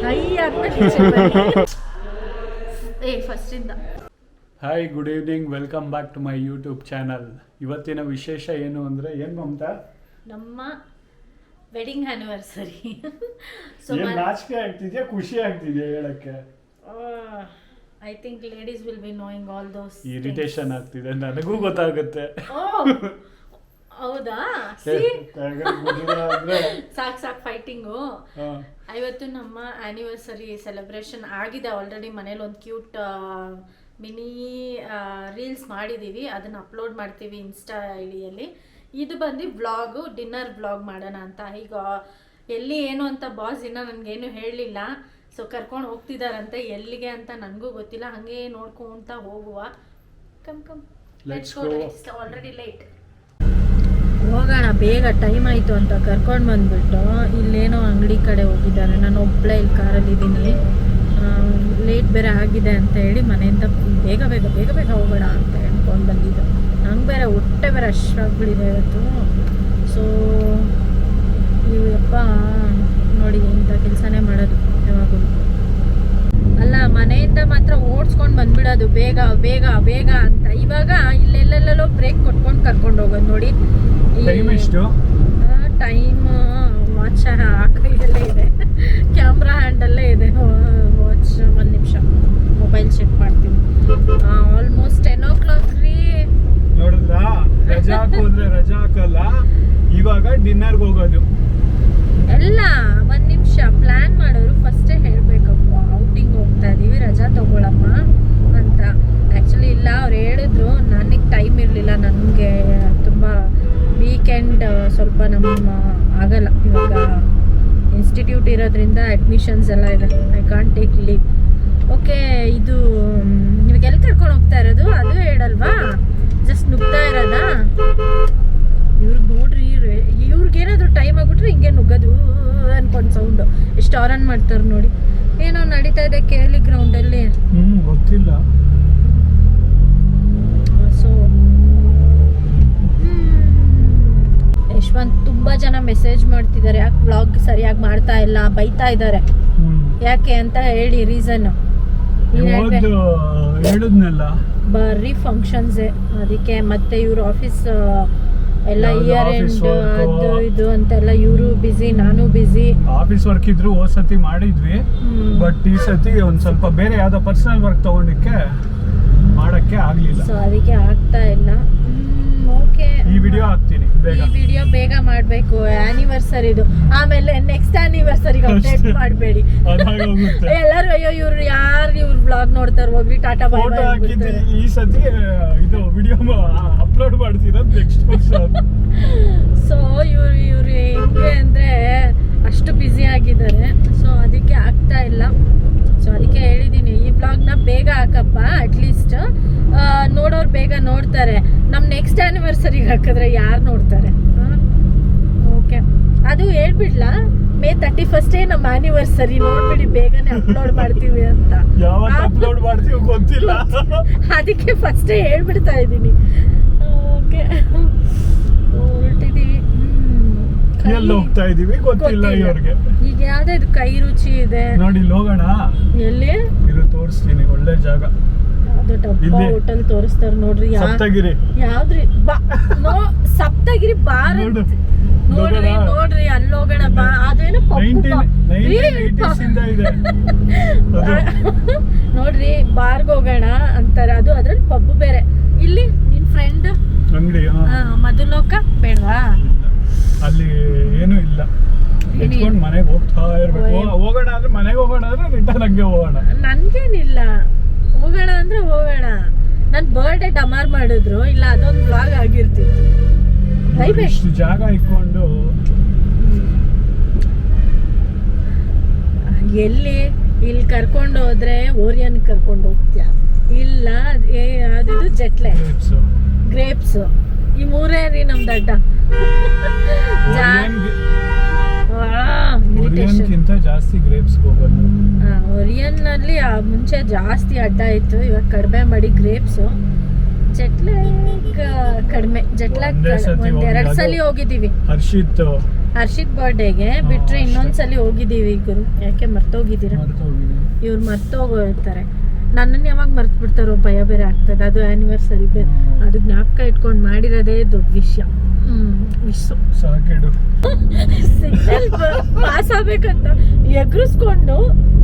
High ಆದ್ಮೇಲೆ ಫಸ್ಟಿಂದ hi, good evening, welcome back to my YouTube channel. ಇವತ್ತಿನ ವಿಶೇಷ ಏನು ಅಂದರೆ ಏನು ಮಮತಾ? ನಮ್ಮ ವೆಡ್ಡಿಂಗ್ ಆ್ಯನಿವರ್ಸರಿ. ನಾಚಿಕೆ ಆಗ್ತಿದ್ಯಾ, ಖುಷಿ ಆಗ್ತಿದ್ಯಾ ಹೇಳಕ್ಕೆ? I think ladies will be knowing all those. Irritation ಆಗ್ತಿದೆ, ನನಗೂ ಗೊತ್ತಾಗುತ್ತೆ. ಹೌದಾ? ಸಾಕು ಫೈಟಿಂಗು. ಇವತ್ತು ನಮ್ಮ ಆ್ಯನಿವರ್ಸರಿ ಸೆಲೆಬ್ರೇಷನ್ ಆಗಿದೆ ಆಲ್ರೆಡಿ. ಮನೇಲಿ ಒಂದು ಕ್ಯೂಟ್ ಮಿನಿ ರೀಲ್ಸ್ ಮಾಡಿದ್ದೀವಿ, ಅದನ್ನು ಅಪ್ಲೋಡ್ ಮಾಡ್ತೀವಿ ಇನ್ಸ್ಟಾ ಐಡಿಯಲ್ಲಿ. ಇದು ಬಂದು ವ್ಲಾಗು, ಡಿನ್ನರ್ ವ್ಲಾಗ್ ಮಾಡೋಣ ಅಂತ. ಈಗ ಎಲ್ಲಿ ಏನು ಅಂತ ಬಾಸ್ ಇನ್ನೂ ನನಗೇನು ಹೇಳಲಿಲ್ಲ. ಸೊ ಕರ್ಕೊಂಡು ಹೋಗ್ತಿದ್ದಾರಂತೆ, ಎಲ್ಲಿಗೆ ಅಂತ ನನಗೂ ಗೊತ್ತಿಲ್ಲ. ಹಾಗೆ ನೋಡ್ಕೊಂತ ಹೋಗುವ. Come let's go. Already late. ಹೋಗೋಣ, ಬೇಗ ಟೈಮ್ ಆಯಿತು ಅಂತ ಕರ್ಕೊಂಡು ಬಂದುಬಿಟ್ಟು ಇಲ್ಲೇನೋ ಅಂಗಡಿ ಕಡೆ ಹೋಗಿದ್ದಾರೆ. ನಾನು ಒಬ್ಬಳೇ ಇಲ್ಲಿ ಕಾರಲ್ಲಿದ್ದೀನಿ. ಲೇಟ್ ಬೇರೆ ಆಗಿದೆ ಅಂತ ಹೇಳಿ ಮನೆಯಿಂದ ಬೇಗ ಬೇಗ ಬೇಗ ಬೇಗ ಹೋಗೋಣ ಅಂತ ಹೇಳ್ಕೊಂಡು ಬಂದಿದ್ದು. ನಂಗೆ ಬೇರೆ ಹೊಟ್ಟೆ ಬೇರೆ ಅಷ್ಟಾಗ್ಬಿಟ್ಟಿದೆ ಇವತ್ತು. ಸೊ ಇವಪ್ಪ ನೋಡಿ, ಇಂಥ ಕೆಲಸನೇ ಮಾಡೋದು ಯಾವಾಗಲೂ. ಅಲ್ಲ, ಮನೆಯಿಂದ ಮಾತ್ರ ಓಡಿಸ್ಕೊಂಡು ಬಂದ್ಬಿಡೋದು ಬೇಗ ಬೇಗ ಬೇಗ ಅಂತ. ಇವಾಗ ಇಲ್ಲೆಲ್ಲೆಲ್ಲೋ ಬ್ರೇಕ್ ಕೊಟ್ಕೊಂಡು ಕರ್ಕೊಂಡು ಹೋಗೋದು. ನೋಡಿ ಟೈಮ್ ವಾಚ್ ಕೈಯಲ್ಲೇ ಇದೆ, ಕ್ಯಾಮ್ರಾ ಹ್ಯಾಂಡಲ್ಲೇ ಇದೆ. ವಾಚ್ 1 ನಿಮಿಷ ಮೊಬೈಲ್ ಚೆಕ್ ಮಾಡ್ತೀನಿ. ಆಲ್ಮೋಸ್ಟ್ 10 o'clock ರೀ. ನೋಡಿದ್ರಾ, ರಜಾಕ್ ಹೋದ್ರೆ ರಜಾಕಲ್ಲ, ಇವಾಗ ಡಿನ್ನರ್ಗೆ ಹೋಗೋದು. ಎಲ್ಲ 1 ನಿಮಿಷ ಪ್ಲ್ಯಾನ್ ಮಾಡೋರು ಫಸ್ಟೇ ಹೇಳಬೇಕಪ್ಪ, ಔಟಿಂಗ್ ಹೋಗ್ತಾ ಇದ್ದೀವಿ, ರಜಾ ತಗೊಳಮ್ಮ ಅಂತ. ಆ್ಯಕ್ಚುಲಿ ಇಲ್ಲ, ಅವ್ರು ಹೇಳಿದ್ರು, ನನಗೆ ಟೈಮ್ ಇರಲಿಲ್ಲ. ನನಗೆ ತುಂಬ ವೀಕೆಂಡ್ ಸ್ವಲ್ಪ ನಮ್ಮ ಆಗಲ್ಲ. ಇವಾಗ ಇನ್ಸ್ಟಿಟ್ಯೂಟ್ ಇರೋದ್ರಿಂದ ಅಡ್ಮಿಷನ್ಸ್ ಎಲ್ಲ ಇದೆ. I can't take leave. Okay, ಇದು ಇವಾಗ ಎಲ್ಲಿ ಕರ್ಕೊಂಡು ಹೋಗ್ತಾ ಇರೋದು ಅದು ಹೇಳಲ್ವಾ, ಜಸ್ಟ್ ನುಗ್ತಾ ಇರೋದಾ? ಇವ್ರಿಗೆ ನೋಡ್ರಿ, ಇವ್ರಿಗೇನಾದರೂ ಟೈಮ್ ಆಗ್ಬಿಟ್ರೆ ಹಿಂಗೆ ನುಗ್ಗೋದು ಅನ್ಕೊಂಡು ಸೌಂಡು ಎಷ್ಟು ಆರನ್ ಮಾಡ್ತಾರೆ ನೋಡಿ. ಏನೋ ನಡೀತಾ ಇದೆ ಕೇರಳಿ ಗ್ರೌಂಡಲ್ಲಿ, ಗೊತ್ತಿಲ್ಲ. ಸೊ ಯಶವಂತ್ ತುಂಬ ಜನ ಮೆಸೇಜ್ ಮಾಡ್ತಿದ್ದಾರೆ, ಯಾಕೆ ವ್ಲಾಗ್ ಸರಿಯಾಗಿ ಮಾಡ್ತಾ ಇಲ್ಲ, ಬೈತಾ ಇದ್ದಾರೆ. ಯಾಕೆ ಅಂತ ಹೇಳಿ ರೀಸನ್. ಹೇಳಿದ್ನಲ್ಲ, ಬರ್ರಿ ಫಂಕ್ಷನ್ಸೇ ಅದಕ್ಕೆ. ಮತ್ತೆ ಇವ್ರ ಆಫೀಸ್ ಎಲ್ಲ ಇಯರ್ ಎಂಡ್ ಅದು ಇದು ಅಂತೆಲ್ಲ, ಇವರು ಬಿಸಿ, ನಾನು ಬಿಸಿ. ಆಫೀಸ್ ವರ್ಕ್ ಇದ್ರು ಹೋದ್ ಸತಿ ಮಾಡಿದ್ವಿ, ಬಟ್ ಈ ಸತಿ ಒಂದ್ ಸ್ವಲ್ಪ ಬೇರೆ ಯಾವ್ದೋ ಪರ್ಸನಲ್ ವರ್ಕ್ ತಗೊಂಡಿಕ್ಕೆ ಮಾಡಕ್ಕೆ ಆಗ್ಲಿಲ್ಲ. ಸೊ ಅದಕ್ಕೆ ಆಗ್ತಾ ಇಲ್ಲ. ಓಕೆ, ಈ ವಿಡಿಯೋ ಹಾಕ್ತೀನಿ ಬೇಗ. ಈ ವಿಡಿಯೋ ಬೇಗ ಮಾಡಬೇಕು, ಆನಿವರ್ಸರಿದು. ಆಮೇಲೆ ನೆಕ್ಸ್ಟ್ ಆನಿವರ್ಸರಿಗೆ ಅಪ್ಡೇಟ್ ಮಾಡಬೇಡಿ ಎಲ್ಲರೂ. ಅಯ್ಯೋ ಇವ್ರು ಬ್ಲಾಗ್ ನೋಡ್ತಾರೆ, ಹೋಗಿ ಟಾಟಾ ಬಾಯ್ ಬಾಯ್. ಈ ಸತಿ ಇದು ವಿಡಿಯೋ ಅಪ್ಲೋಡ್ ಮಾಡ್ತಿರೋದು ನೆಕ್ಸ್ಟ್ ವರ್ಷ. ಸೊ ಇವ್ರು ಹೆಂಗೆ ಅಂದರೆ ಅಷ್ಟು ಬ್ಯುಸಿ ಆಗಿದ್ದಾರೆ. ಸೊ ಅದಕ್ಕೆ ಆಗ್ತಾ ಇಲ್ಲ. ಸೊ ಅದಕ್ಕೆ ಹೇಳಿದ್ದೀನಿ, ಈ ಬ್ಲಾಗ್ನ ಬೇಗ ಹಾಕಪ್ಪ, ಅಟ್ಲೀಸ್ಟ್ ನೋಡೋರು ಬೇಗ ನೋಡ್ತಾರೆ. ನಮ್ಮ ನೆಕ್ಸ್ಟ್ ಆ್ಯನಿವರ್ಸರಿಗೆ ಹಾಕಿದ್ರೆ ಯಾರು ನೋಡ್ತಾರೆ? ಓಕೆ, ಅದು ಹೇಳ್ಬಿಡ್ಲಾ, May 31st ನಮ್ಮ ಆ್ಯನಿವರ್ಸರಿ, ನೋಡ್ಬಿಡಿ, ಬೇಗನೆ ಅಪ್ಲೋಡ್ ಮಾಡ್ತೀವಿ ಅಂತ. ಯಾವತ್ತು ಅಪ್ಲೋಡ್ ಮಾಡ್ತೀವಿ ಗೊತ್ತಿಲ್ಲ, ಅದಕ್ಕೆ ಫಸ್ಟೇ ಹೇಳ್ಬಿಡ್ತಾ ಇದ್ದೀನಿ. ಓಕೆ, ಹೊರಟಿದ್ದೀವಿ. ಎಲ್ಲಿ ಹೋಗ್ತಾ ಇದೀವಿ ಗೊತ್ತಿಲ್ಲ ಇವ್ರಿಗೆ. ಈಗ ಯಾವ್ದು ಇದು ಕೈ ರುಚಿ ಇದೆ ನೋಡಿ, ಹೋಗೋಣ. ಎಲ್ಲಿ ಇದು ತೋರಿಸ್ತೀನಿ, ಒಳ್ಳೆ ಜಾಗ. ಯಾವ್ದು ಡಬ್ಬ ಹೋಟೆಲ್ ತೋರಿಸ್ತಾರ ನೋಡ್ರಿ. ಸಪ್ತಗಿರಿ. ಯಾವ್ದ್ರಿ? ಸಪ್ತಗಿರಿ ಬಾರ್ ನೋಡ್ರಿ ನೋಡ್ರಿ, ಅಲ್ಲಿ ಹೋಗೋಣ ಬಾ. ಅದೇನು ನೋಡ್ರಿ, ಬಾರ್ಗ್ ಹೋಗೋಣ ಅಂತಾರೆ. ಅದು ಅದ್ರಲ್ಲಿ ಪಬ್ ಬೇರೆ. ಇಲ್ಲಿ ನಿನ್ ಫ್ರೆಂಡ್ ಅಂಗಡಿ ಮಧುಲೋಕ ಬೇಡವಾ? ಅಲ್ಲಿ ಏನು ಇಲ್ಲ, ಮನೆಗೆ ಹೋಗ್ತಾ ಇರ್ಬೇಕು. ಹೋಗೋಣ ಅಂದ್ರೆ ಮನೆಗೆ ಹೋಗೋಣ ಅಂದ್ರೆ ರಿಟರ್ನ್ ಹಂಗೆ ಹೋಗೋಣ. ನನ್ಗೇನಿಲ್ಲ, ಹೋಗೋಣ ಅಂದ್ರೆ ಹೋಗೋಣ. ನನ್ ಬರ್ಡೇ ಡಮಾರ್ ಮಾಡಿದ್ರು, ಇಲ್ಲ ಅದೊಂದು ವ್ಲಾಗ್ ಆಗಿರ್ತಿತ್ತು. ಇಷ್ಟು ಜಾಗ ಇಟ್ಕೊಂಡು ಎಲ್ಲಿ ಇಲ್ಲಿ ಕರ್ಕೊಂಡು ಹೋದ್ರೆ ಓರಿಯನ್ ಕರ್ಕೊಂಡು ಹೋಗ್ತೀಯ, ಇಲ್ಲ ಯಾವ್ದಿದು ಜಟ್ಲೆ, ಗ್ರೇಪ್ಸ್, ಈ ಮೂರೇ ರೀ ನಮ್ದು ಅಡ್ಡ. ಜಾಸ್ತಿ ಗ್ರೇಪ್ಸ್ ಹೋಗೋದು. ಒರಿಯನ್ ನಲ್ಲಿ ಮುಂಚೆ ಜಾಸ್ತಿ ಅಡ್ಡ ಇತ್ತು, ಇವಾಗ ಕಡಿಮೆ ಮಾಡಿ ಗ್ರೇಪ್ಸ್. ಜಟ್ಲಾಗ್ ಕಡಿಮೆ. ಜಟ್ಲಾಗ್ ಒಂದೆರಡು ಸಲ ಹೋಗಿದ್ದೀವಿ. ಹರ್ಷಿತ್ ಹರ್ಷಿತ್ ಬರ್ಡೇಗೆ ಬಿಟ್ರೆ ಅಷ್ಟೇ. ಇನ್ನೊಂದ್ಸಲಿ ಹೋಗಿದ್ದೀವಿ ಗುರು. ಯಾಕೆ ಮರ್ತೋಗಿದ್ದೀರಾ? ಇವ್ರು ಮರ್ತೋಗಿರ್ತಾರೆ. ನನ್ನನ್ನು ಯಾವಾಗ ಮರ್ತು ಬಿಡ್ತಾರೋ ಭಯ ಬೇರೆ ಆಗ್ತದೆ. ಅದು ಆ್ಯನಿವರ್ಸರಿ ಬೇರೆ, ಅದು ಜ್ಞಾಪಕ ಇಟ್ಕೊಂಡು ಮಾಡಿರೋದೇ ದೊಡ್ಡ ವಿಷಯ. ವಿಶ್ವ ಸಾಕಿಡು ಸಿಗ್ನಲ್ ಪಾಸ್ ಆಗ್ಬೇಕಂತ ಎಗ್ರಿಸ್ಕೊಂಡು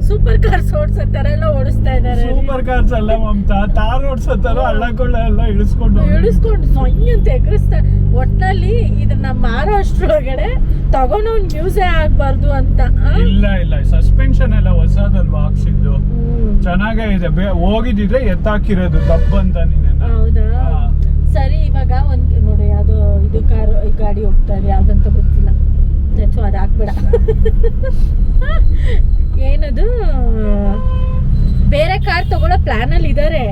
ಸೂಪರ್ ಕಾರ್ಸ್ ಓಡಿಸೋ ತರ ಎಲ್ಲ ಓಡಿಸ್ತಾ ಇದ್ದಾರೆ. ಸೂಪರ್ ಕಾರ್ಸ್ ಅಲ್ಲ ಮಮತಾ, ತಾರ್ ಓಡಿಸೋತಾರ ಹಳ್ಳಕೊಳ್ಳ ಎಲ್ಲ ಇಳಿಸ್ಕೊಂಡು ಸೊನ್ನೆ ಅಂತ ಎಗ್ರಿಸ್ತಾ. ಒಟ್ನಲ್ಲಿ ಇದನ್ನ ಮಾರೋ ಅಷ್ಟ್ರೊಳಗಡೆ ತಗೊಂಡೋನ್ ಯೂಸೇ ಆಗ್ಬಾರ್ದು ಅಂತ. ಇಲ್ಲ ಸಸ್ಪೆನ್ಷನ್ ಎಲ್ಲ ಹೊಸದಲ್ವಾ ಹಾಕ್ಸಿದ್ದು, ಚೆನ್ನಾಗೇ ಇದೆ. ಹೋಗಿದ್ರೆ ಎತ್ತಾಕಿರೋದು ದಬ್ಬ ಅಂತ ನೀನೆ. ಹೌದಾ? ಸರಿ, ಇವಾಗ ಒಂದ್ ನೋಡಿ ಯಾವ್ದೋ ಇದು ಗಾಡಿ ಹೋಗ್ತಾ ಇದೆ, ಯಾವ್ದಂತ ಗೊತ್ತಿಲ್ಲ. ಅದು ಹಾಕ್ಬೇಡ. ಏನದು ಬೇರೆ ಕಾರ್ ತಗೊಳ್ಳೋ ಪ್ಲಾನ್ ಅಲ್ಲಿ ಇದಾರೆ.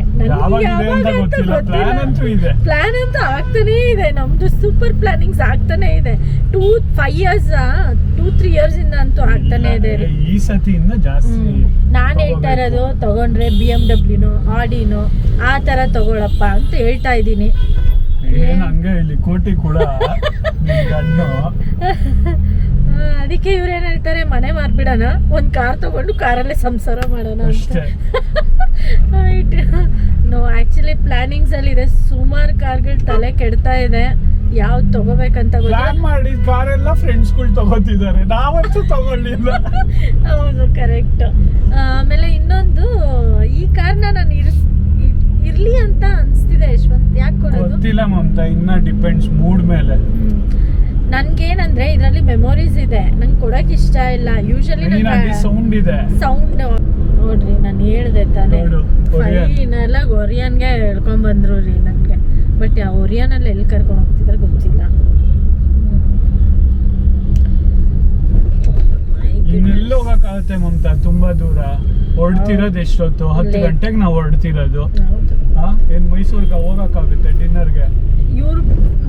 ಪ್ಲಾನ್ ಅಂತೂ ಆಗ್ತಾನೆ ಇದೆ. ನಮ್ದು ಸೂಪರ್ ಪ್ಲಾನಿಂಗ್ಸ್ ಆಗ್ತಾನೆ ಇದೆ. 2-3 ಇಯರ್ಸ್ ಇಂದ ಅಂತೂ ಆಗ್ತಾನೆ ಇದೆ. ಈ ಸತಿ ಇನ್ನ ಜಾಸ್ತಿ ನಾನ್ ಹೇಳ್ತಾ ಇರೋದು ತಗೊಂಡ್ರೆ BMW ಆಡಿನೋ ಆ ತರ ತಗೊಳಪ್ಪ ಅಂತ ಹೇಳ್ತಾ ಇದ್ದೀನಿ. ಹಂಗೆ ಇಲ್ಲಿ ಕೋಟಿ ಕೂಡ ಅದಕ್ಕೆ ಇವ್ರೇನ್ ಹೇಳ್ತಾರೆ, ಮನೆ ಮಾರ್ಬಿಡೋಣ, ಒಂದ್ ಕಾರ್ ತಗೊಂಡು ಕಾರಲ್ಲೇ ಸಂಸಾರ ಮಾಡೋಣ ಅಂತ. ನೋ, ಆಕ್ಚುಲಿ ಪ್ಲಾನಿಂಗ್ಸ್ ಅಲ್ಲಿ ಇದೆ. ಸುಮಾರು ಕಾರ್ಗಳು ತಲೆ ಕೆಡ್ತಾ ಇದೆ, ಯಾವ್ದು ತಗೋಬೇಕಂತ ಮಾಡಿ ಕಾರೆಲ್ಲ ಫ್ರೆಂಡ್ಸ್ಗಳು ತಗೋತಿದ್ದಾರೆ, ನಾವಂತೂ ತಗೊಳ್ಳಿಲ್ಲ. ಹೌದು, ಕರೆಕ್ಟ್. ಆಮೇಲೆ ಇನ್ನೊಂದು, ಈ ಕಾರ್ನ ನಾನು ಇರ್ಲಿ ಅಂತ ಅನ್ಸ್ತಿದೆ ಯಶವಂತ್. ಯಾಕೆ ಕೊಡೋದು ಗೊತ್ತಿಲ್ಲ ಮಮತಾ, ಇನ್ನ ಡಿಪೆಂಡ್ಸ್ ಮೂಡ್ ಮೇಲೆ. ನನ್ಗೇನಂದ್ರೆ ಇದ್ರಲ್ಲಿ ಮೆಮೊರೀಸ್ ಇದೆ, ನಂಗೆ ಕೊಡಕ್ ಇಷ್ಟ ಇಲ್ಲ. ಯೂಶಲಿ ಸೌಂಡ್ ಇದೆ. ಸೌಂಡ್ ನೋಡ್ರಿ, ನಾನು ಹೇಳ್ದೆ ತಾನೆ, ಫೈನಲ್ ಒರಿಯನ್ಗೆ ಹೇಳ್ಕೊಂಡ್ ಬಂದ್ರು ರೀ ನನ್ಗೆ. ಬಟ್ ಆ ಒರಿಯನಲ್ಲಿ ಎಲ್ಲಿ ಕರ್ಕೊಂಡು ಹೋಗ್ತಿದ್ರೆ ಗೊತ್ತಿಲ್ಲ. ಇನ್ನೆಲ್ಲ ಹೋಗಕ್ಕಾಗತ್ತೆ ಮಮತಾ, ತುಂಬಾ ದೂರ. ಹೊರಡ್ತಿರೋದು ಎಷ್ಟೊತ್ತು? 10 ಗಂಟೆಗೆ ನಾವು ಹೊರಡ್ತಿರೋದು. ಏನ್ ಮೈಸೂರ್ಗೆ ಹೋಗಕ್ಕಾಗುತ್ತೆ ಡಿನ್ನರ್ಗೆ? ಇವ್ರು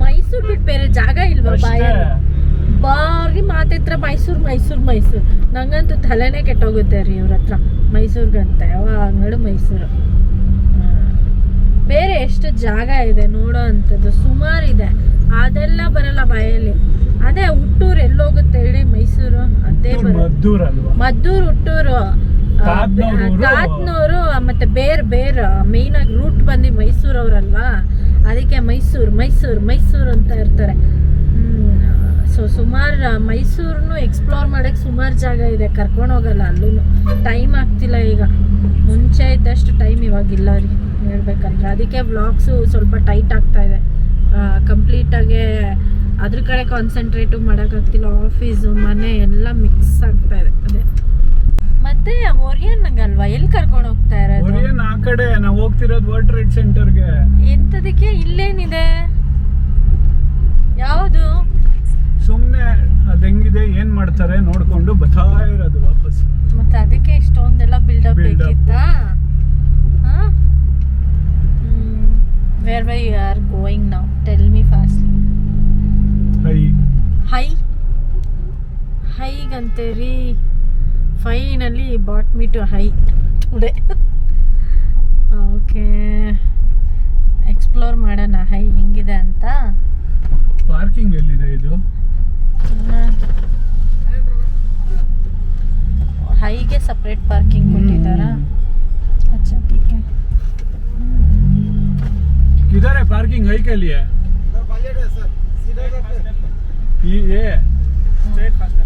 ಮೈಸೂರ್ ಬಿಟ್ಟು ಬೇರೆ ಜಾಗ ಇಲ್ವಾ? ಬಾರಿ ಮಾತಿತ್ರ ಮೈಸೂರ್. ನಂಗಂತೂ ತಲೆನೇ ಕೆಟ್ಟೋಗುತ್ತೆ ರೀ ಇವ್ರ ಹತ್ರ. ಮೈಸೂರ್ಗಂತ ಯಾವಾಗಲೂ ಮೈಸೂರು. ಬೇರೆ ಎಷ್ಟು ಜಾಗ ಇದೆ ನೋಡೋ ಅಂಥದ್ದು, ಸುಮಾರಿದೆ. ಅದೆಲ್ಲ ಬರಲ್ಲ ಬಾಯಲ್ಲಿ. ಅದೇ ಹುಟ್ಟೂರು ಎಲ್ಲೋಗುತ್ತೆ ಹೇಳಿ? ಮೈಸೂರು ಅದೇ ಮದ್ದೂರು, ಹುಟ್ಟೂರು, ತಾತ್ನೂರು, ಮತ್ತೆ ಬೇರೆ ಮೇಯ್ನ್ ಆಗಿ ರೂಟ್ ಬಂದು ಮೈಸೂರು ಅವರಲ್ವಾ, ಅದಕ್ಕೆ ಮೈಸೂರು ಅಂತ ಇರ್ತಾರೆ. ಸೊ ಸುಮಾರು ಮೈಸೂರನ್ನು ಎಕ್ಸ್ಪ್ಲೋರ್ ಮಾಡಕ್ಕೆ ಸುಮಾರು ಜಾಗ ಇದೆ, ಕರ್ಕೊಂಡು ಹೋಗಲ್ಲ. ಅಲ್ಲೂ ಟೈಮ್ ಆಗ್ತಿಲ್ಲ ಈಗ. ಮುಂಚೆ ಇದ್ದಷ್ಟು ಟೈಮ್ ಇವಾಗಿಲ್ಲ ರೀ ಹೇಳ್ಬೇಕಂದ್ರೆ. ಅದಕ್ಕೆ ವ್ಲಾಗ್ಸು ಸ್ವಲ್ಪ ಟೈಟ್ ಆಗ್ತಾ ಇದೆ. ಕಂಪ್ಲೀಟಾಗಿ ಅದ್ರ ಕಡೆ ಕಾನ್ಸಂಟ್ರೇಟು ಮಾಡೋಕ್ಕಾಗ್ತಿಲ್ಲ. ಆಫೀಸು ಮನೆ ಎಲ್ಲ ಮಿಕ್ಸ್ ಆಗ್ತಾ ಇದೆ. ಅದೇ ಮತ್ತೆ ಒರಿಯನ್ ನಂಗಲ್ವಾ ಎಲ್ಲಿ ಕರ್ಕೊಂಡು ಹೋಗ್ತಾ ಇರೋದು? ಒರಿಯನ್ ಆ ಕಡೆ ನಾವು ಹೋಗ್ತಿರೋದು ವರ್ಲ್ಡ್ ಟ್ರೇಡ್ ಸೆಂಟರ್ಗೆ. ಎಂತದಕ್ಕೆ? ಇಲ್ಲೇನಿದೆ? ಯಾವುದು? ಸುಮ್ಮನೆ ಅದು ಹೆಂಗಿದೆ ಏನ್ ಮಾಡ್ತಾರೆ ನೋಡ್ಕೊಂಡು ಬರ್ತಾ ಇರೋದು ವಾಪಸ್. ಮತ್ತೆ ಅದಕ್ಕೆ ಇಷ್ಟೊಂದೆಲ್ಲ ಬಿಲ್ಡಪ್ ಬೇಕಿತ್ತಾ? Where you are going now? Tell me fastly. ಹೈಗಂತೆ ರೀ. Finally brought me to hi today. Okay, explore ಮಾಡೋಣ ಹೈ ಹೆಂಗಿದೆ ಅಂತ. ಪಾರ್ಕಿಂಗ್ ಎಲ್ಲಿದೆ ಇದು? ಹೈಗೆ ಸಪ್ರೇಟ್ ಪಾರ್ಕಿಂಗ್ ಕೊಟ್ಟಿದ್ದಾರಾ? अच्छा ठीक है. किधर है पार्किंग? हाई के लिए ये स्ट्रेट फास्ट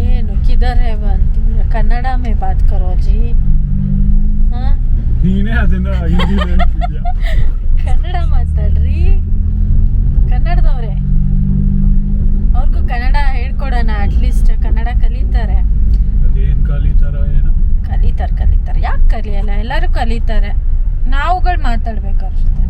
ಏನು किधर है बोलती? कन्नड़ में बात करो जी. हाँ, ನೀನೇ ಅದನ್ನ ಹಿಂದಿ ಹೇಳ್ತಿದ್ಯಾ? ಕನ್ನಡ ಮಾತಾಡ್ರಿ. ಕನ್ನಡದವ್ರೆ, ಅವ್ರಿಗೂ ಕನ್ನಡ ಹೇಳ್ಕೊಡೋಣ. ಅಟ್ಲೀಸ್ಟ್ ಕನ್ನಡ ಕಲಿತಾರೆ. ಅದೇನ್ ಕಲಿತಾರೋ ಏನೋ. ಕಲಿತಾರೆ. ಯಾಕೆ ಕಲಿಯಲ್ಲ? ಎಲ್ಲರೂ ಕಲಿತಾರೆ. ನಾವುಗಳು ಮಾತಾಡ್ಬೇಕು ಅವ್ರ ಜೊತೆ.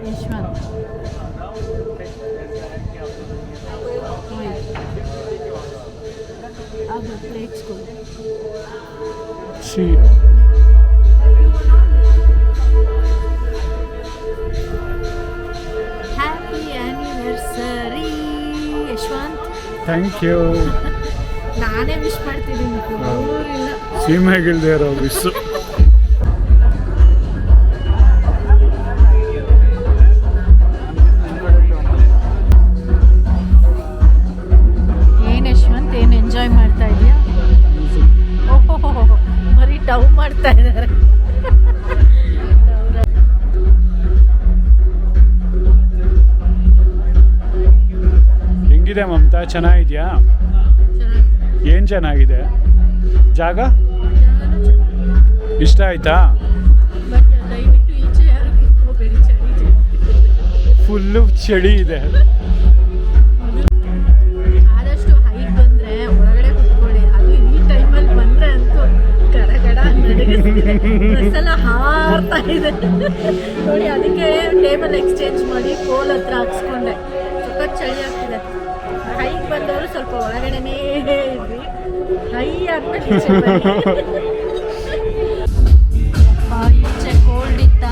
Yashwanth thank you. ನಾನೇ ವಿಶ್ ಮಾಡ್ತಿದ್ದೀನಿ, ಇಲ್ಲ ಸೀಮೆಗಿಲ್ದೇ ಇರೋ ವಿಸ್ಸು. ಏನು ಯಶವಂತ್, ಏನು ಎಂಜಾಯ್ ಮಾಡ್ತಾ ಇದೆಯಾ? ಓಹೋ, ಬರೀ ಡವ್ ಮಾಡ್ತಾ ಇದ್ದಾರೆ. ಹೆಂಗಿದೆ ಮಮತಾ, ಚೆನ್ನಾಗಿದ್ಯಾ? ಏನು ಚೆನ್ನಾಗಿದೆ ಜಾಗ? ಇಷ್ಟ ಆಯ್ತಾ? ಬಟ್ ದಯವಿಟ್ಟು ಈಚೆ ಯಾರು ಕೂತ್ಕೋಬೇಡಿ, ಚಳಿ ಫುಲ್ಲು ಚಳಿ ಇದೆ. ಆದಷ್ಟು ಹೈಟ್ ಬಂದರೆ ಒಳಗಡೆ ಕೂತ್ಕೊಳ್ಳಿ. ಅದು ಈ ಟೈಮಲ್ಲಿ ಬಂದರೆ ಅಂತೂ ಗಡಗಡ ಡ್ರೆಸ್ಸೆಲ್ಲ ಹಾರ್ತಾ ಇದೆ ನೋಡಿ. ಅದಕ್ಕೆ ಟೇಬಲ್ ಎಕ್ಸ್ಚೇಂಜ್ ಮಾಡಿ ಕೋಲ್ ಹತ್ರ ಹಾಕ್ಸ್ಕೊಂಡೆ. ಸ್ವಲ್ಪ ಚಳಿ ಆಗ್ತಿದೆ. ಹೈಟ್ ಬಂದವರು ಸ್ವಲ್ಪ ಒಳಗಡೆನೇ ಇದ್ವಿ. ಹೈ ಆದ್ಮೇಲೆ ಈಚೆ ಕೋಲ್ಡ್ ಇತ್ತಾ,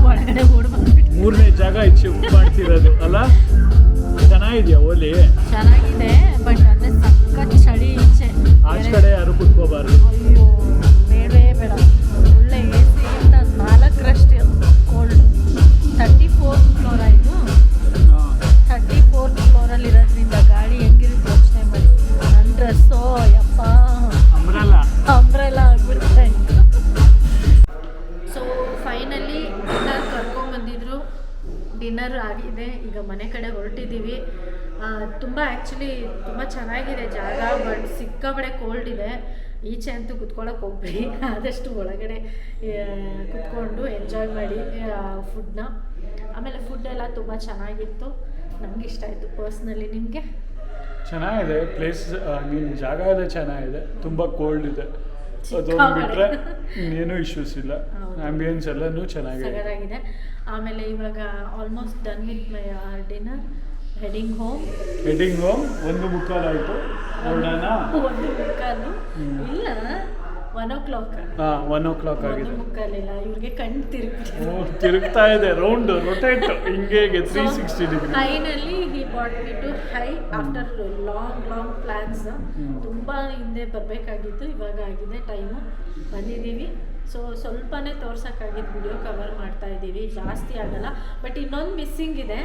ಒಳಗಡೆ ಓಡ್ ಬಂದ್ಬಿಟ್ಟು. 3ನೇ ಜಾಗ ಈಚೆ ಮಾಡ್ತಿರೋದು ಅಲ್ಲ? ಚೆನ್ನಾಗಿದ್ಯಾ ಓಲಿ? ಚೆನ್ನಾಗಿದೆ, ಬಟ್ ಅಂದರೆ ಸಖತ್ ಚಳಿ ಈಚೆ. ಆಚೆ ಕಡೆ ಯಾರು ಕುತ್ಕೋಬಾರ್ದು. ಅಯ್ಯೋ ಬೇಡವೇ ಬೇಡ. ಒಳ್ಳೆ ಎ ಸಿಯಿಂದ 4ರಷ್ಟು ಕೋಲ್ಡ್. 34th ಫ್ಲೋರ್ ಆಯಿತು. 34th ಫ್ಲೋರಲ್ಲಿರೋದ್ರಿಂದ ಗಾಳಿ ಹೆಂಗಿರುತ್ತೆ ಯೋಚನೆ ಮಾಡಿ. ನನ್ನ ಡ್ರೆಸ್ಸೋ ಯಪ್ಪ ಅಂಬ್ರೆಲ್ಲ ಆಗ್ಬಿಡುತ್ತೆ. ಸೊ ಫೈನಲಿ ಡಿನ್ನರ್ ಕರ್ಕೊಂಬಂದಿದ್ರು. ಡಿನ್ನರ್ ಆಗಿದೆ, ಈಗ ಮನೆ ಕಡೆ ಹೊರಟಿದ್ದೀವಿ. ತುಂಬ ಆ್ಯಕ್ಚುಲಿ ತುಂಬ ಚೆನ್ನಾಗಿದೆ ಜಾಗ, ಬಟ್ ಸಿಕ್ಕಾಬಡೆ ಕೋಲ್ಡ್ ಇದೆ. ಈಚೆ ಅಂತೂ ಕುತ್ಕೊಳ್ಳೋಕೆ ಹೋಗ್ಬೇಡಿ, ಆದಷ್ಟು ಒಳಗಡೆ ಕುತ್ಕೊಂಡು ಎಂಜಾಯ್ ಮಾಡಿ ಫುಡ್ನ. ಆಮೇಲೆ ಫುಡ್ ಎಲ್ಲ ತುಂಬ ಚೆನ್ನಾಗಿತ್ತು, ನನಗೆ ಇಷ್ಟ ಆಯಿತು ಪರ್ಸ್ನಲಿ. ನಿಮಗೆ? ಚೆನ್ನಾಗಿದೆ ಪ್ಲೇಸ್, ನೀನು ಜಾಗ ಎಲ್ಲ ಚೆನ್ನಾಗಿದೆ. ತುಂಬ ಕೋಲ್ಡ್ ಇದೆ, ಅದೊಂದು ಬಿಟ್ಟರೆ ಏನೂ ಇಶ್ಯೂಸ್ ಇಲ್ಲ. ಆಂಬಿಯನ್ಸ್ ಎಲ್ಲನೂ ಚೆನ್ನಾಗಿದೆ. ಆಮೇಲೆ ಇವಾಗ almost done with my dinner. Heading home 1:15 ಆಯಿತು. ಹೊರಡೋಣ? 1:15 ಇಲ್ಲ, 1 o'clock. 1 o'clock ಆಗಿದೆ. 1:15 ಇಲ್ಲ, ಇವ್ರಿಗೆ ಕಣ್ಣು ತಿರುಗ್ತಾ ಇದೆ, ರೌಂಡ್ ರೊಟೇಟ್ ಹಿಂಗೆ 360 degree. Finally he bought me to high after long plans. ತುಂಬ ಹಿಂದೆ ಬರಬೇಕಾಗಿತ್ತು, ಇವಾಗ ಆಗಿದೆ ಟೈಮು, ಬಂದಿದ್ದೀವಿ. ಸೊ ಸ್ವಲ್ಪನೇ ತೋರ್ಸೋಕ್ಕಾಗಿದ್ದು, ವಿಡಿಯೋ ಕವರ್ ಮಾಡ್ತಾ ಇದ್ದೀವಿ, ಜಾಸ್ತಿ ಆಗಲ್ಲ. ಬಟ್ ಇನ್ನೊಂದು ಮಿಸ್ಸಿಂಗ್ ಇದೆ.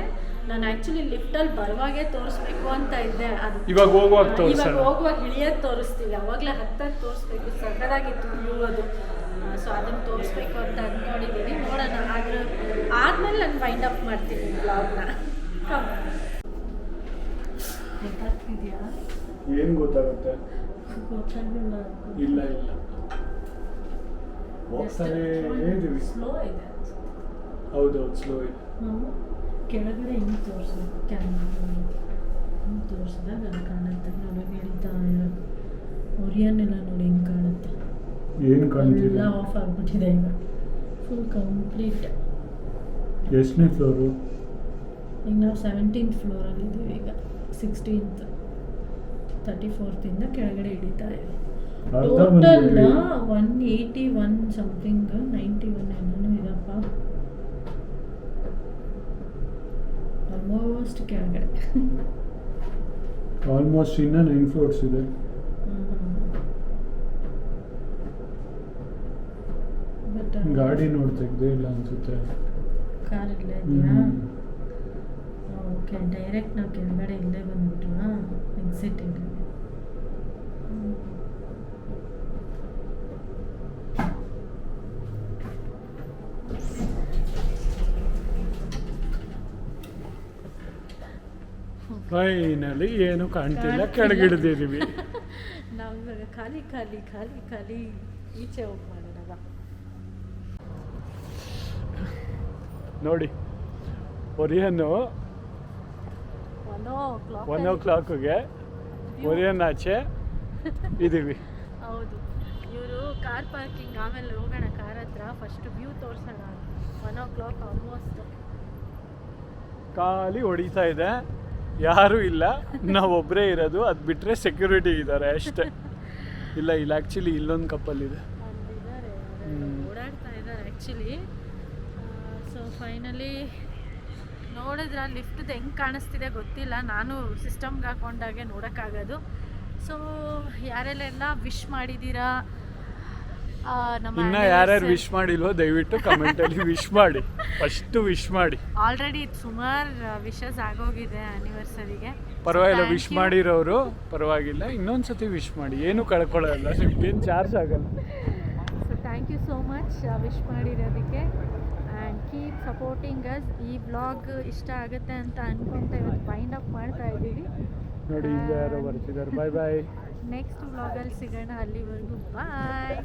ನಾನು ಆ್ಯಕ್ಚುಲಿ ಲಿಫ್ಟಲ್ಲಿ ಬರುವಾಗೆ ತೋರಿಸ್ಬೇಕು ಅಂತ ಇದ್ದೆ. ಅದು ಇವಾಗ ಹೋಗುವಾಗ ಇಳಿಯೋದು ತೋರಿಸ್ತೀವಿ, ಅವಾಗಲೇ ಹತ್ತಕ್ಕೆ ತೋರಿಸ್ಬೇಕು. ಸಕ್ಕದಾಗಿತ್ತು ವ್ಯೂ ಅದು. ಸೊ ಅದನ್ನು ತೋರಿಸ್ಬೇಕು ಅಂತ ಅಂದ್ಕೊಂಡಿದ್ದೀನಿ. ನೋಡೋಣ, ಆದ್ಮೇಲೆ ನಾನು ವೈಂಡ್ ಅಪ್ ಮಾಡ್ತೀನಿ ಬ್ಲಾಗ್ನ. ಗೊತ್ತಾಗ್ತಿದೆಯಾ? ಏನು ಗೊತ್ತಾಗುತ್ತೆ? ಗೊತ್ತಾಗಲಿಲ್ಲ. ಇಲ್ಲ ಹೋಗ್ತಾನೆ ಇದೀವಿ. ಸ್ಲೋ ಇದೆ. ಹೌದೌದು, ಸ್ಲೋ ಇದೆ. ಕೆಳಗಡೆ ಹಿಂಗೆ ತೋರಿಸ್ಬೇಕು, ಕ್ಯಾಮ್ರಾ ಹಿಂಗೆ ತೋರಿಸಿದಾಗ ಅದು ಕಾಣುತ್ತೆ. ನೋಡಿ ಹೇಳ್ತಾ ಇರೋದು ಒರಿಯನ್ನೆಲ್ಲ ನೋಡಿ ಹಿಂಗೆ ಕಾಣುತ್ತೆ. ಏನು ಕಾಣ್ತಿದೆ? ಎಲ್ಲ ಆಫ್ ಆಗಿಬಿಟ್ಟಿದೆ ಈಗ, ಫುಲ್ ಕಂಪ್ಲೀಟ್. ಎಷ್ಟನೇ ಫ್ಲೋರು? ಈಗ ನಾವು 17th ಫ್ಲೋರಲ್ಲಿದ್ದೀವಿ. ಈಗ 16th 34th ಕೆಳಗಡೆ ಹಿಡಿತಾ ಇದೆ. ಟೋಟಲ್ 181 ಸಮಥಿಂಗ್, 91 ಏನೋ ಇದಪ್ಪ. ಆಲ್ಮೋಸ್ಟ್ ಕೆಳಗಡೆ, ಆಲ್ಮೋಸ್ಟ್ ಇನ್ನೂ 9 ಫ್ಲೋರ್ಸ್ ಇದೆ. ಬಟ್ ಗಾಡಿ ತೆಗ್ದೇ ಇಲ್ಲ ಅನ್ಸುತ್ತೆ. ಕಾರ್ ಇಲ್ಲೇ ಇದೆಯಾ? ಓಕೆ, ಡೈರೆಕ್ಟ್ ನಾವು ಕೆಳಗಡೆ ಇಲ್ಲೇ ಬಂದ್ಬಿಟ್ವಾ ಎಕ್ಸಿಟಿಂಗ್. ಫೈನಲಿ ಏನು ಕಾಣ್ತಿಲ್ಲ, ಕೆಳಗಿಳಿದಿದ್ದೀವಿ. ನಾವು ಇವಾಗ ಖಾಲಿ ಖಾಲಿ ಖಾಲಿ ಖಾಲಿ ಈಚೆ ಹೋಗಿ ಮಾಡೋಣ. ನೋಡಿ, ಒರಿಯನ್ನು 1 o'clockಗೆ ಒರಿಯನ್ ಆಚೆ ಇದ್ದೀವಿ. ಹೌದು, ಇವರು ಕಾರ್ ಪಾರ್ಕಿಂಗ್ ಆಮೇಲೆ ಹೋಗೋಣ ಕಾರ್ ಹತ್ರ. ಫಸ್ಟ್ ವ್ಯೂ ತೋರಿಸೋಣ. 1 o'clock ಆಲ್ಮೋಸ್ಟ್. ಖಾಲಿ ಹೊಡಿತಾ ಇದೆ, ಯಾರೂ ಇಲ್ಲ, ನಾವೊಬ್ಬರೇ ಇರೋದು. ಅದು ಬಿಟ್ಟರೆ ಸೆಕ್ಯೂರಿಟಿ ಇದ್ದಾರೆ ಅಷ್ಟೇ. ಇಲ್ಲ ಆ್ಯಕ್ಚುಲಿ ಇಲ್ಲೊಂದು ಕಪ್ಪಲ್ ಇದೆ, ಓಡಾಡ್ತಾ ಇದ್ದಾರೆ ಆ್ಯಕ್ಚುಲಿ. ಸೊ ಫೈನಲಿ ನೋಡಿದ್ರೆ ಲಿಫ್ಟ್ದು ಹೆಂಗೆ ಕಾಣಿಸ್ತಿದೆ ಗೊತ್ತಿಲ್ಲ, ನಾನು ಸಿಸ್ಟಮ್ಗೆ ಹಾಕೊಂಡಾಗೆ ನೋಡೋಕ್ಕಾಗೋದು. ಸೊ ಯಾರೆಲ್ಲ ವಿಶ್ ಮಾಡಿದ್ದೀರಾ ನಮ್ಮ ಇನ್ನ ಯಾರ್ಯಾರು ವಿಶ್ ಮಾಡಿಲ್ವೋ ದಯವಿಟ್ಟು ಕಮೆಂಟಲ್ಲಿ ವಿಶ್ ಮಾಡಿ, ಫಸ್ಟು ವಿಶ್ ಮಾಡಿ. ಆಲ್ರೆಡಿ ಸುಮಾರು ವಿಶಸ್ ಆಗೋಗಿದೆ ಆ್ಯನಿವರ್ಸರಿಗೆ. ಪರವಾಗಿಲ್ಲ, ವಿಶ್ ಮಾಡಿರೋರು ಪರವಾಗಿಲ್ಲ, ಇನ್ನೊಂದ್ಸತಿ ವಿಶ್ ಮಾಡಿ, ಏನು ಕಳ್ಕೊಳ್ಳಲ್ಲ, ನಿಮ್ಗೇನು ಚಾರ್ಜ್ ಆಗಲ್ಲ. So thank you so much ವಿಶ್ ಮಾಡಿರೋದಕ್ಕೆ. And keep supporting us. ಈ ಬ್ಲಾಗ್ ಇಷ್ಟ ಆಗುತ್ತೆ ಅಂತ ಅನ್ಕೊಂತ ಇವತ್ತು ಫೈಂಡ್ ಅಪ್ ಮಾಡ್ತಾ ಇದ್ದೀವಿ. ನೋಡಿ ಈಗ ಯಾರೋ ಬರ್ತಿದ್ದಾರೆ. ಬಾಯ್ ಬಾಯ್. ನೆಕ್ಸ್ಟ್ ವ್ಲಾಗಲ್ಲಿ ಸಿಗೋಣ, ಅಲ್ಲಿವರೆಗೂ ಬಾಯ್.